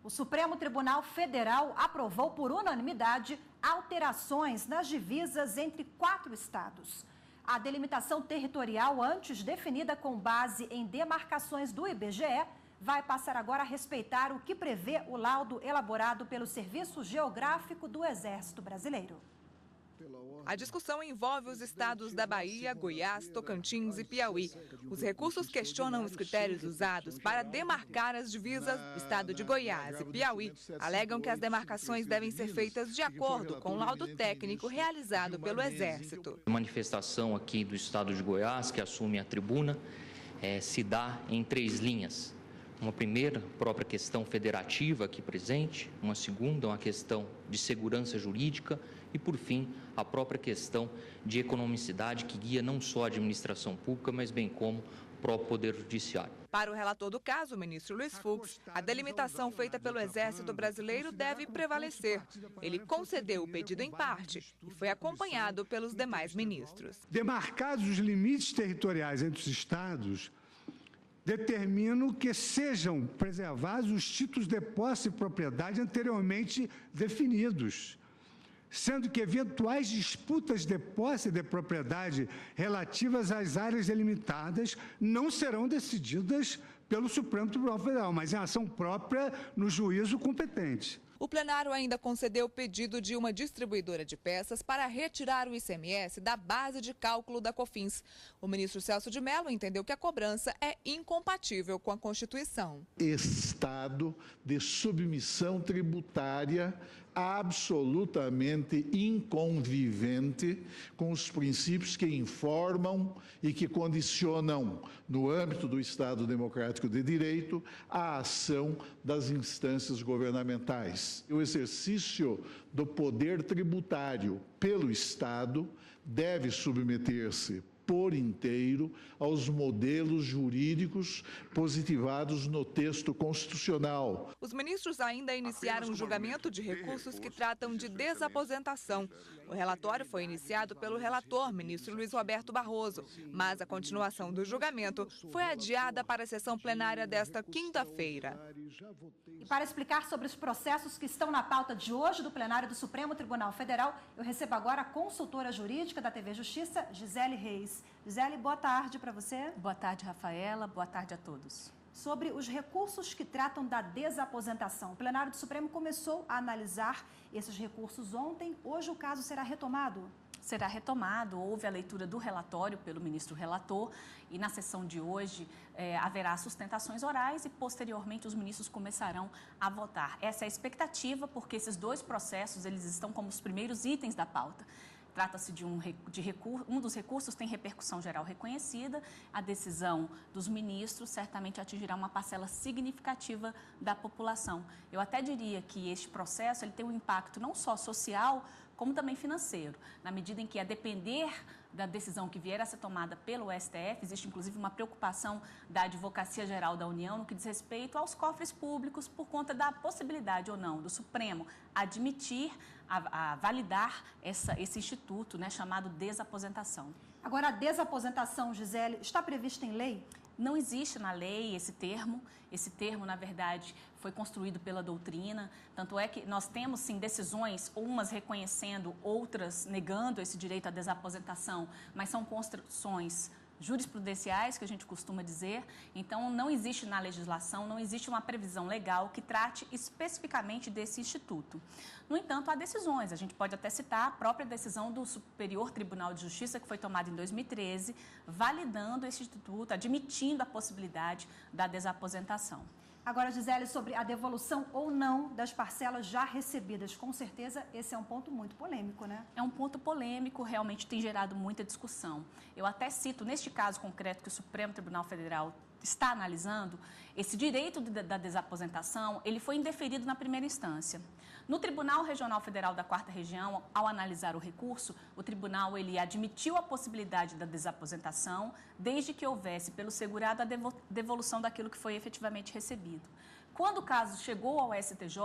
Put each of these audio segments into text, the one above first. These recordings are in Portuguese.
O Supremo Tribunal Federal aprovou por unanimidade alterações nas divisas entre 4 estados. A delimitação territorial, antes definida com base em demarcações do IBGE, vai passar agora a respeitar o que prevê o laudo elaborado pelo Serviço Geográfico do Exército Brasileiro. A discussão envolve os estados da Bahia, Goiás, Tocantins e Piauí. Os recursos questionam os critérios usados para demarcar as divisas. O estado de Goiás e Piauí alegam que as demarcações devem ser feitas de acordo com o laudo técnico realizado pelo Exército. A manifestação aqui do estado de Goiás, que assume a tribuna, se dá em 3 linhas. Uma primeira, própria questão federativa aqui presente, uma segunda, uma questão de segurança jurídica e, por fim, a própria questão de economicidade que guia não só a administração pública, mas bem como o próprio Poder Judiciário. Para o relator do caso, o ministro Luiz Fux, a delimitação feita pelo Exército Brasileiro deve prevalecer. Ele concedeu o pedido em parte e foi acompanhado pelos demais ministros. Demarcados os limites territoriais entre os estados, determino que sejam preservados os títulos de posse e propriedade anteriormente definidos, sendo que eventuais disputas de posse de propriedade relativas às áreas delimitadas não serão decididas pelo Supremo Tribunal Federal, mas em ação própria no juízo competente. O plenário ainda concedeu o pedido de uma distribuidora de peças para retirar o ICMS da base de cálculo da COFINS. O ministro Celso de Mello entendeu que a cobrança é incompatível com a Constituição. Estado de submissão tributária absolutamente inconvivente com os princípios que informam e que condicionam, no âmbito do Estado Democrático de Direito, a ação das instâncias governamentais. O exercício do poder tributário pelo Estado deve submeter-se por inteiro aos modelos jurídicos positivados no texto constitucional. Os ministros ainda iniciaram um julgamento de recursos que tratam de desaposentação. O relatório foi iniciado pelo relator, ministro Luiz Roberto Barroso, mas a continuação do julgamento foi adiada para a sessão plenária desta quinta-feira. E para explicar sobre os processos que estão na pauta de hoje do plenário do Supremo Tribunal Federal, eu recebo agora a consultora jurídica da TV Justiça, Gisele Reis. Gisele, boa tarde para você. Boa tarde, Rafaela. Boa tarde a todos. Sobre os recursos que tratam da desaposentação. O plenário do Supremo começou a analisar esses recursos ontem. Hoje o caso será retomado? Será retomado. Houve a leitura do relatório pelo ministro relator e na sessão de hoje haverá sustentações orais e posteriormente os ministros começarão a votar. Essa é a expectativa porque esses 2 processos eles estão como os primeiros itens da pauta. Trata-se de um dos recursos tem repercussão geral reconhecida. A decisão dos ministros certamente atingirá uma parcela significativa da população. Eu até diria que este processo ele tem um impacto não só social, como também financeiro, na medida em que, a depender da decisão que vier a ser tomada pelo STF, existe inclusive uma preocupação da Advocacia Geral da União no que diz respeito aos cofres públicos por conta da possibilidade ou não do Supremo admitir, a validar esse instituto, né, chamado desaposentação. Agora, a desaposentação, Gisele, está prevista em lei? Não existe na lei esse termo. Esse termo, na verdade, foi construído pela doutrina. Tanto é que nós temos, sim, decisões, umas reconhecendo, outras negando esse direito à desaposentação, mas são construções jurisprudenciais, que a gente costuma dizer. Então, não existe na legislação, não existe uma previsão legal que trate especificamente desse instituto. No entanto, há decisões. A gente pode até citar a própria decisão do Superior Tribunal de Justiça, que foi tomada em 2013, validando esse instituto, admitindo a possibilidade da desaposentação. Agora, Gisele, sobre a devolução ou não das parcelas já recebidas, com certeza esse é um ponto muito polêmico, né? É um ponto polêmico, realmente tem gerado muita discussão. Eu até cito, neste caso concreto que o Supremo Tribunal Federal está analisando, esse direito da desaposentação, ele foi indeferido na primeira instância. No Tribunal Regional Federal da 4ª Região, ao analisar o recurso, o tribunal ele admitiu a possibilidade da desaposentação, desde que houvesse pelo segurado a devolução daquilo que foi efetivamente recebido. Quando o caso chegou ao STJ,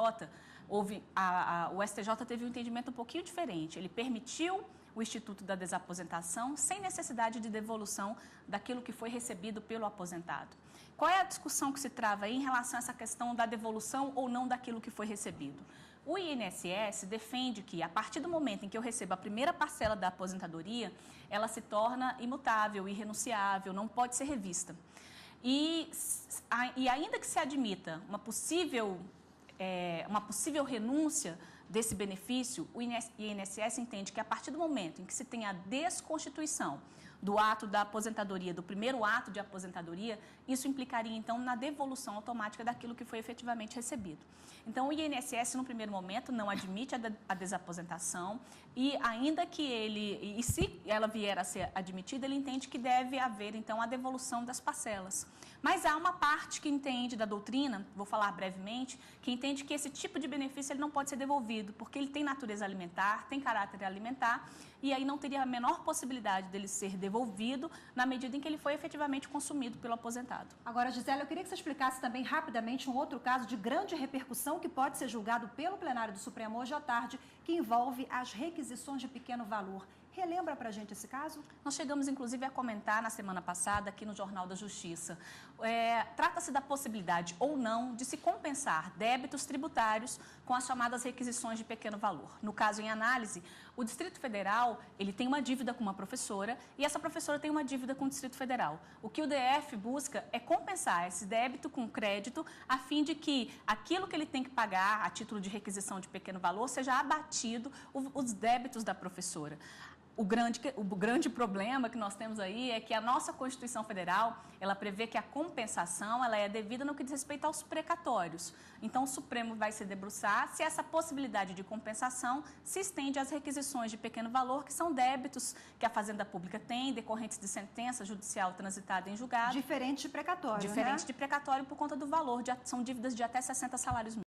o STJ teve um entendimento um pouquinho diferente. Ele permitiu o Instituto da Desaposentação sem necessidade de devolução daquilo que foi recebido pelo aposentado. Qual é a discussão que se trava aí em relação a essa questão da devolução ou não daquilo que foi recebido? O INSS defende que, a partir do momento em que eu recebo a primeira parcela da aposentadoria, ela se torna imutável, irrenunciável, não pode ser revista. E ainda que se admita uma possível renúncia desse benefício, o INSS entende que, a partir do momento em que se tem a desconstituição do ato da aposentadoria, do primeiro ato de aposentadoria, isso implicaria, então, na devolução automática daquilo que foi efetivamente recebido. Então, o INSS, no primeiro momento, não admite a desaposentação e, ainda que se ela vier a ser admitida, ele entende que deve haver, então, a devolução das parcelas. Mas há uma parte que entende da doutrina, vou falar brevemente, que entende que esse tipo de benefício ele não pode ser devolvido, porque ele tem natureza alimentar, tem caráter alimentar, e aí não teria a menor possibilidade dele ser devolvido na medida em que ele foi efetivamente consumido pelo aposentado. Agora, Gisele, eu queria que você explicasse também rapidamente um outro caso de grande repercussão que pode ser julgado pelo plenário do Supremo hoje à tarde, que envolve as requisições de pequeno valor. Relembra pra gente esse caso? Nós chegamos, inclusive, a comentar na semana passada aqui no Jornal da Justiça. Trata-se da possibilidade ou não de se compensar débitos tributários com as chamadas requisições de pequeno valor. No caso em análise, o Distrito Federal ele tem uma dívida com uma professora e essa professora tem uma dívida com o Distrito Federal. O que o DF busca é compensar esse débito com crédito a fim de que aquilo que ele tem que pagar a título de requisição de pequeno valor seja abatido os débitos da professora. O grande problema que nós temos aí é que a nossa Constituição Federal, ela prevê que a compensação ela é devida no que diz respeito aos precatórios. Então, o Supremo vai se debruçar se essa possibilidade de compensação se estende às requisições de pequeno valor, que são débitos que a Fazenda Pública tem, decorrentes de sentença judicial transitada em julgado. Diferente de precatório, Diferente de precatório por conta do valor, são dívidas de até 60 salários mínimos.